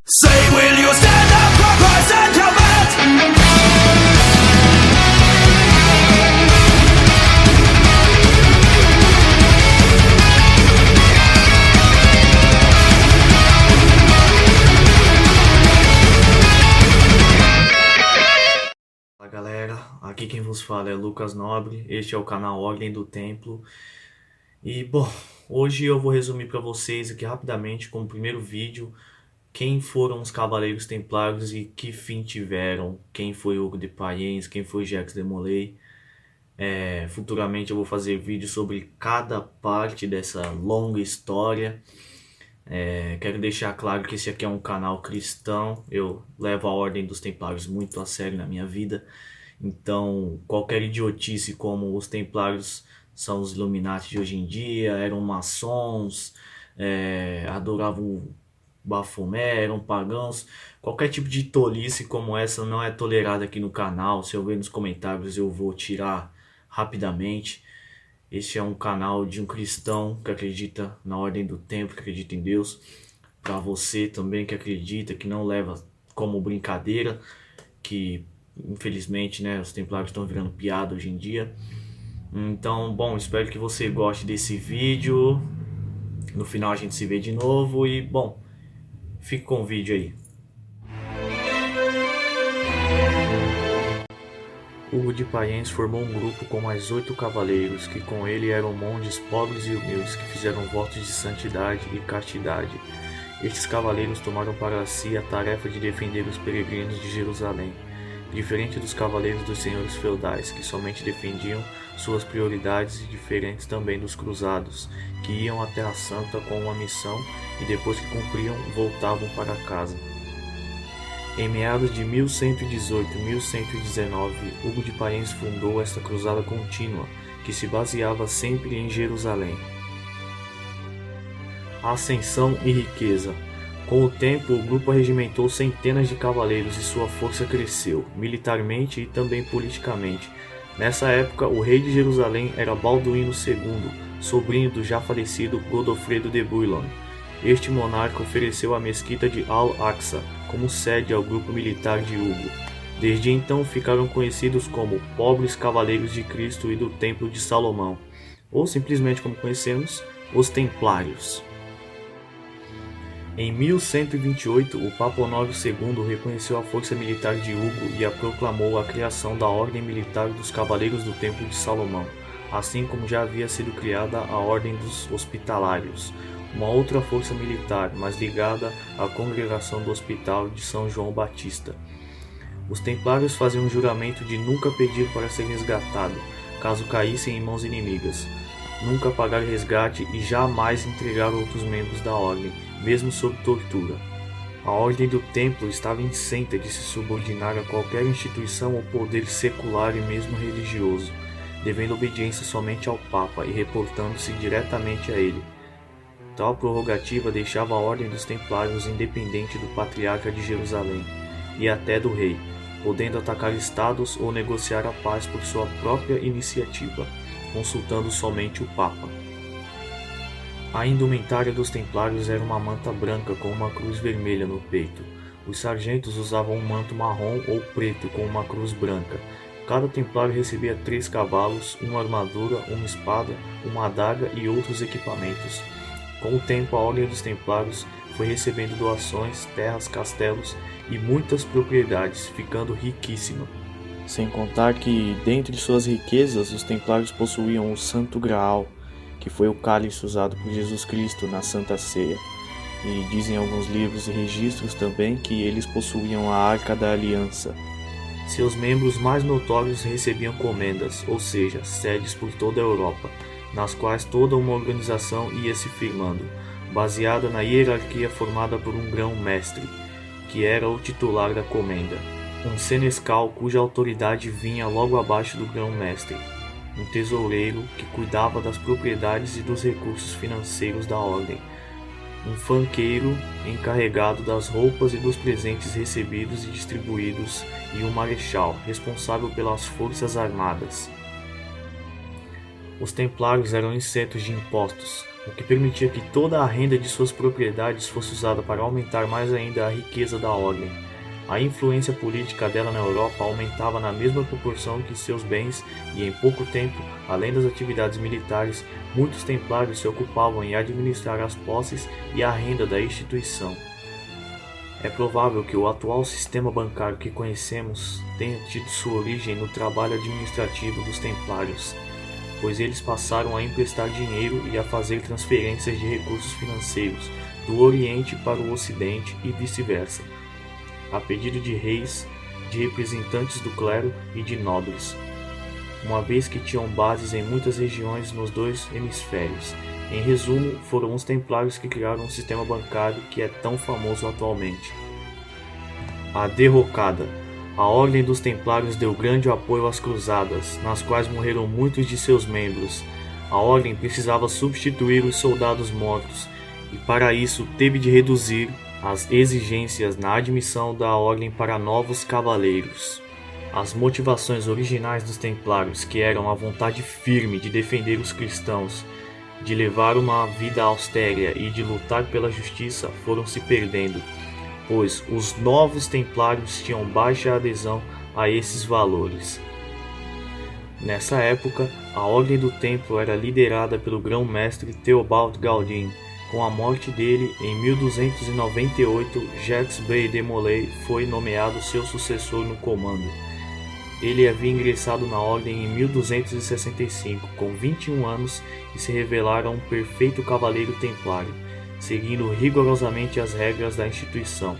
Say, will you stand up for Christ and your mat? Fala galera, aqui quem vos fala é Lucas Nobre, este é o canal Ordem do Templo. E bom, hoje eu vou resumir para vocês aqui rapidamente como primeiro vídeo quem foram os Cavaleiros Templários e que fim tiveram, quem foi Hugo de Payens, quem foi Jacques de Molay. Futuramente eu vou fazer vídeo sobre cada parte dessa longa história. Quero deixar claro que esse aqui é um canal cristão, eu levo a Ordem dos Templários muito a sério na minha vida. Então qualquer idiotice como os Templários são os Illuminati de hoje em dia, eram maçons, adoravam Baphomet, eram pagãos, qualquer tipo de tolice como essa não é tolerada aqui no canal. Se eu ver nos comentários eu vou tirar rapidamente. Este é um canal de um cristão que acredita na ordem do tempo, que acredita em Deus. Para você também que acredita, que não leva como brincadeira, que infelizmente, né, os templários estão virando piada hoje em dia. Então, bom, espero que você goste desse vídeo. No final a gente se vê de novo e, bom, fique com o vídeo aí. Hugo de Payens formou um grupo com mais 8 cavaleiros, que com ele eram monges pobres e humildes, que fizeram votos de santidade e castidade. Estes cavaleiros tomaram para si a tarefa de defender os peregrinos de Jerusalém, diferente dos cavaleiros dos senhores feudais, que somente defendiam suas prioridades, e diferentes também dos cruzados, que iam até a Santa com uma missão e depois que cumpriam, voltavam para casa. Em meados de 1118-1119, Hugo de Payens fundou esta cruzada contínua, que se baseava sempre em Jerusalém. Ascensão e riqueza. Com o tempo, o grupo arregimentou centenas de cavaleiros e sua força cresceu, militarmente e também politicamente. Nessa época, o rei de Jerusalém era Balduíno II, sobrinho do já falecido Godofredo de Bouillon. Este monarca ofereceu a mesquita de Al-Aqsa como sede ao grupo militar de Hugo. Desde então ficaram conhecidos como Pobres Cavaleiros de Cristo e do Templo de Salomão, ou simplesmente como conhecemos, os Templários. Em 1128, o Papa Honório II reconheceu a força militar de Hugo e a proclamou a criação da Ordem Militar dos Cavaleiros do Templo de Salomão, assim como já havia sido criada a Ordem dos Hospitalários, uma outra força militar, mas ligada à congregação do Hospital de São João Batista. Os templários faziam um juramento de nunca pedir para ser resgatado, caso caíssem em mãos inimigas, nunca pagar resgate e jamais entregar outros membros da ordem, mesmo sob tortura. A ordem do templo estava isenta de se subordinar a qualquer instituição ou poder secular e mesmo religioso, devendo obediência somente ao Papa e reportando-se diretamente a ele. Tal prerrogativa deixava a ordem dos templários independente do patriarca de Jerusalém e até do rei, podendo atacar estados ou negociar a paz por sua própria iniciativa, consultando somente o Papa. A indumentária dos templários era uma manta branca com uma cruz vermelha no peito. Os sargentos usavam um manto marrom ou preto com uma cruz branca. Cada templário recebia 3 cavalos, uma armadura, uma espada, uma adaga e outros equipamentos. Com o tempo, a Ordem dos Templários foi recebendo doações, terras, castelos e muitas propriedades, ficando riquíssima. Sem contar que, dentre suas riquezas, os Templários possuíam o Santo Graal, que foi o cálice usado por Jesus Cristo na Santa Ceia. E dizem alguns livros e registros também que eles possuíam a Arca da Aliança. Seus membros mais notórios recebiam comendas, ou seja, sedes por toda a Europa, nas quais toda uma organização ia se firmando, baseada na hierarquia formada por um grão-mestre, que era o titular da comenda, um senescal cuja autoridade vinha logo abaixo do grão-mestre, um tesoureiro que cuidava das propriedades e dos recursos financeiros da ordem, um fanqueiro encarregado das roupas e dos presentes recebidos e distribuídos e um marechal responsável pelas forças armadas. Os templários eram isentos de impostos, o que permitia que toda a renda de suas propriedades fosse usada para aumentar mais ainda a riqueza da ordem. A influência política dela na Europa aumentava na mesma proporção que seus bens e em pouco tempo, além das atividades militares, muitos templários se ocupavam em administrar as posses e a renda da instituição. É provável que o atual sistema bancário que conhecemos tenha tido sua origem no trabalho administrativo dos templários, pois eles passaram a emprestar dinheiro e a fazer transferências de recursos financeiros do Oriente para o Ocidente e vice-versa, a pedido de reis, de representantes do clero e de nobres, uma vez que tinham bases em muitas regiões nos dois hemisférios. Em resumo, foram os templários que criaram um sistema bancário que é tão famoso atualmente. A derrocada. A Ordem dos Templários deu grande apoio às cruzadas, nas quais morreram muitos de seus membros. A Ordem precisava substituir os soldados mortos, e para isso teve de reduzir as exigências na admissão da Ordem para novos cavaleiros. As motivações originais dos Templários, que eram a vontade firme de defender os cristãos, de levar uma vida austera e de lutar pela justiça, foram se perdendo, pois os novos templários tinham baixa adesão a esses valores. Nessa época, a Ordem do Templo era liderada pelo grão-mestre Theobald Gaudin. Com a morte dele, em 1298, Jacques Bey de Molay foi nomeado seu sucessor no comando. Ele havia ingressado na Ordem em 1265, com 21 anos, e se revelara um perfeito cavaleiro templário, seguindo rigorosamente as regras da instituição.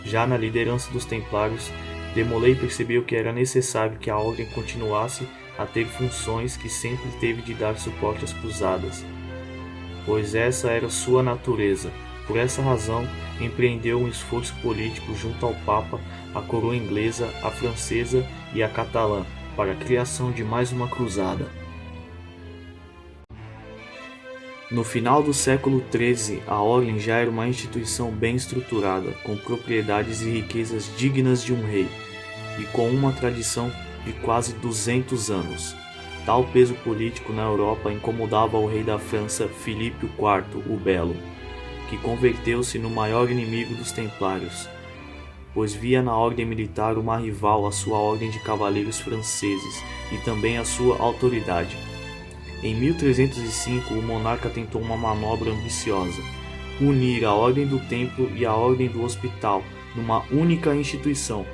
Já na liderança dos templários, de Molay percebeu que era necessário que a Ordem continuasse a ter funções que sempre teve de dar suporte às cruzadas, pois essa era sua natureza. Por essa razão, empreendeu um esforço político junto ao Papa, a coroa inglesa, a francesa e a catalã, para a criação de mais uma cruzada. No final do século XIII, a Ordem já era uma instituição bem estruturada, com propriedades e riquezas dignas de um rei, e com uma tradição de quase 200 anos. Tal peso político na Europa incomodava o rei da França, Filipe IV, o Belo, que converteu-se no maior inimigo dos templários, pois via na ordem militar uma rival à sua ordem de cavaleiros franceses e também à sua autoridade. Em 1305, o monarca tentou uma manobra ambiciosa: unir a Ordem do Templo e a Ordem do Hospital numa única instituição.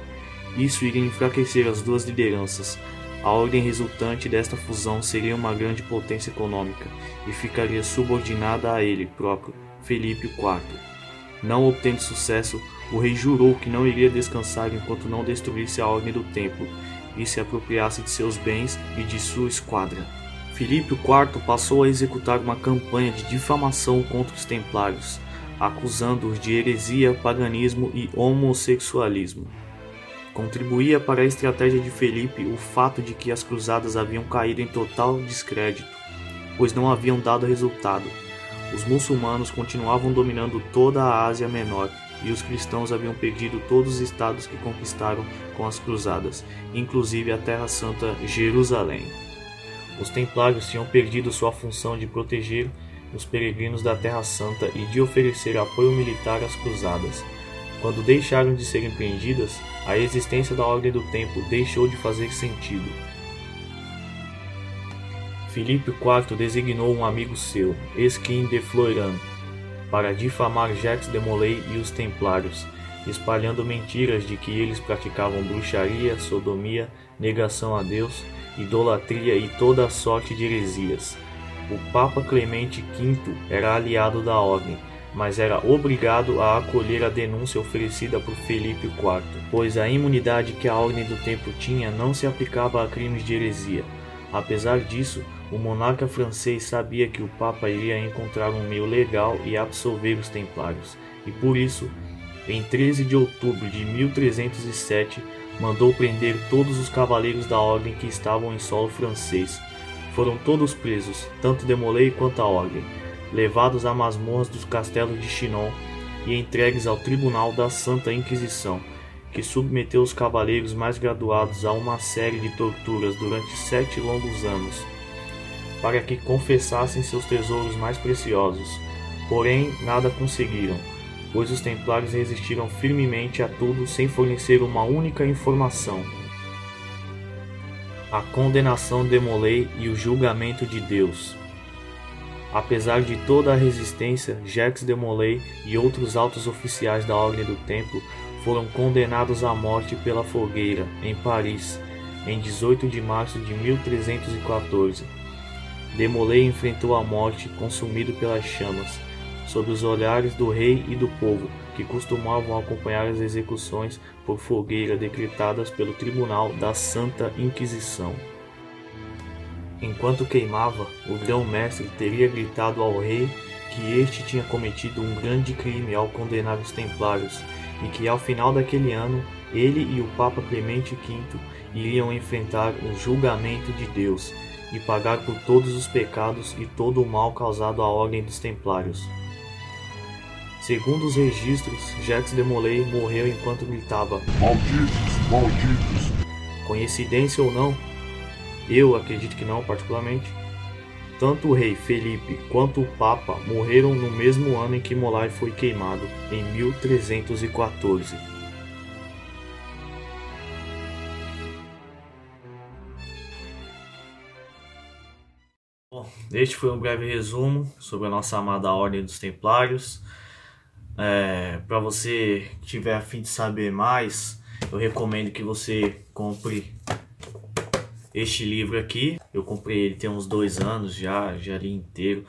Isso iria enfraquecer as duas lideranças. A ordem resultante desta fusão seria uma grande potência econômica e ficaria subordinada a ele próprio, Felipe IV. Não obtendo sucesso, o rei jurou que não iria descansar enquanto não destruísse a Ordem do Templo e se apropriasse de seus bens e de sua esquadra. Filipe IV passou a executar uma campanha de difamação contra os templários, acusando-os de heresia, paganismo e homossexualismo. Contribuía para a estratégia de Felipe o fato de que as cruzadas haviam caído em total descrédito, pois não haviam dado resultado. Os muçulmanos continuavam dominando toda a Ásia Menor e os cristãos haviam perdido todos os estados que conquistaram com as cruzadas, inclusive a Terra Santa Jerusalém. Os templários tinham perdido sua função de proteger os peregrinos da Terra Santa e de oferecer apoio militar às cruzadas. Quando deixaram de ser empreendidas, a existência da Ordem do Templo deixou de fazer sentido. Filipe IV designou um amigo seu, Esquim de Floirand, para difamar Jacques de Molay e os templários, espalhando mentiras de que eles praticavam bruxaria, sodomia, negação a Deus, idolatria e toda a sorte de heresias. O Papa Clemente V era aliado da Ordem, mas era obrigado a acolher a denúncia oferecida por Felipe IV, pois a imunidade que a Ordem do Templo tinha não se aplicava a crimes de heresia. Apesar disso, o monarca francês sabia que o Papa iria encontrar um meio legal e absolver os templários, e por isso, em 13 de outubro de 1307, mandou prender todos os cavaleiros da Ordem que estavam em solo francês. Foram todos presos, tanto de Molay quanto a Ordem, levados a masmorras dos castelos de Chinon e entregues ao Tribunal da Santa Inquisição, que submeteu os cavaleiros mais graduados a uma série de torturas durante 7 longos anos. para que confessassem seus tesouros mais preciosos. Porém, nada conseguiram, pois os templários resistiram firmemente a tudo sem fornecer uma única informação: a condenação de Demolay e o julgamento de Deus. Apesar de toda a resistência, Jacques Demolay e outros altos oficiais da Ordem do Templo foram condenados à morte pela fogueira, em Paris, em 18 de março de 1314. Demolay enfrentou a morte, consumido pelas chamas, sob os olhares do rei e do povo, que costumavam acompanhar as execuções por fogueira decretadas pelo Tribunal da Santa Inquisição. Enquanto queimava, o grão-mestre teria gritado ao rei que este tinha cometido um grande crime ao condenar os templários e que ao final daquele ano ele e o Papa Clemente V iriam enfrentar um julgamento de Deus e pagar por todos os pecados e todo o mal causado à Ordem dos Templários. Segundo os registros, Jacques Demolay morreu enquanto gritava: Malditos, malditos! Coincidência ou não? Eu acredito que não, particularmente. Tanto o rei Felipe quanto o Papa morreram no mesmo ano em que Molay foi queimado, em 1314. Bom, este foi um breve resumo sobre a nossa amada Ordem dos Templários. Para você que tiver a fim de saber mais, eu recomendo que você compre este livro aqui. Eu comprei ele tem uns 2 anos já li inteiro.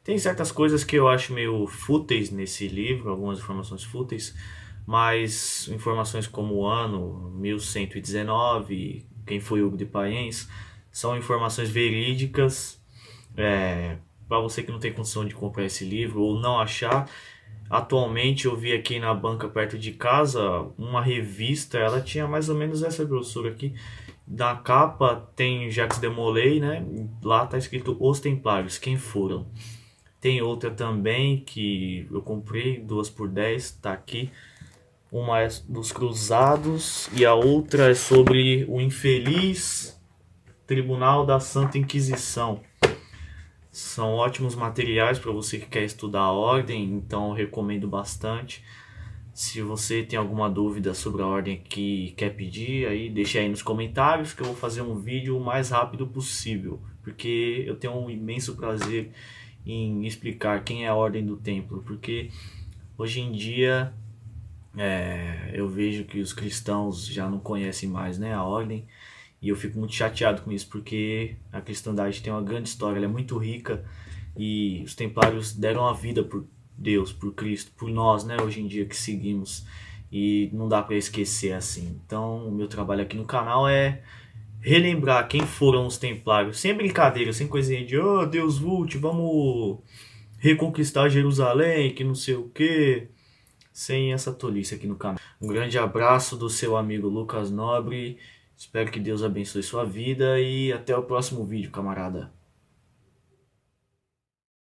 Tem certas coisas que eu acho meio fúteis nesse livro, algumas informações fúteis, mas informações como o ano 1119, quem foi Hugo de Payens, são informações verídicas. Para você que não tem condição de comprar esse livro ou não achar, atualmente eu vi aqui na banca perto de casa uma revista, ela tinha mais ou menos essa grossura aqui. Na capa tem Jacques Demolay, né? Lá tá escrito Os Templários, quem foram. Tem outra também que eu comprei, 2 por 10, tá aqui. Uma é dos Cruzados e a outra é sobre o infeliz Tribunal da Santa Inquisição. São ótimos materiais para você que quer estudar a ordem, então eu recomendo bastante. Se você tem alguma dúvida sobre a ordem que quer pedir, aí deixa aí nos comentários que eu vou fazer um vídeo o mais rápido possível, porque eu tenho um imenso prazer em explicar quem é a Ordem do Templo, porque hoje em dia eu vejo que os cristãos já não conhecem mais, né, a ordem, e eu fico muito chateado com isso, porque a cristandade tem uma grande história, ela é muito rica, e os templários deram a vida por Deus, por Cristo, por nós, né, hoje em dia que seguimos, e não dá para esquecer assim. Então o meu trabalho aqui no canal é relembrar quem foram os templários, sem brincadeira, sem coisinha de oh, Deus vult, vamos reconquistar Jerusalém, que não sei o que, sem essa tolice aqui no canal. Um grande abraço do seu amigo Lucas Nobre, espero que Deus abençoe sua vida e até o próximo vídeo, camarada.